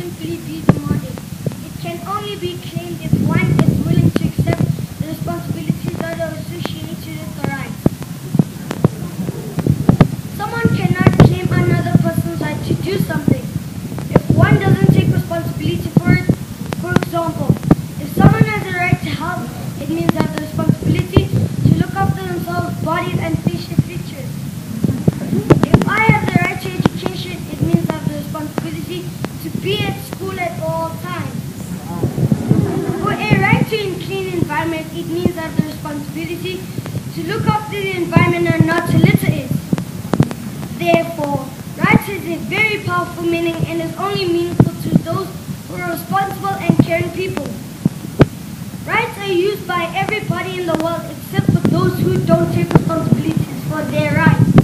simply be demanded. It can only be claimed if one is willing to accept the responsibilities that are associated with the right. Someone cannot claim another person's right to do something if one doesn't take responsibility for it. For example, if someone has the right to health, it means they have the responsibility to look after themselves, bodies and facial features. If I have the right to education, it means I have the responsibility to be at school at all times. For a right to a clean environment, it means I have the responsibility to look after the environment and not to litter it. Therefore, rights has a very powerful meaning and is only meaningful to those who are responsible and caring people. Rights are used by everybody in the world except for those who don't take responsibilities for their rights.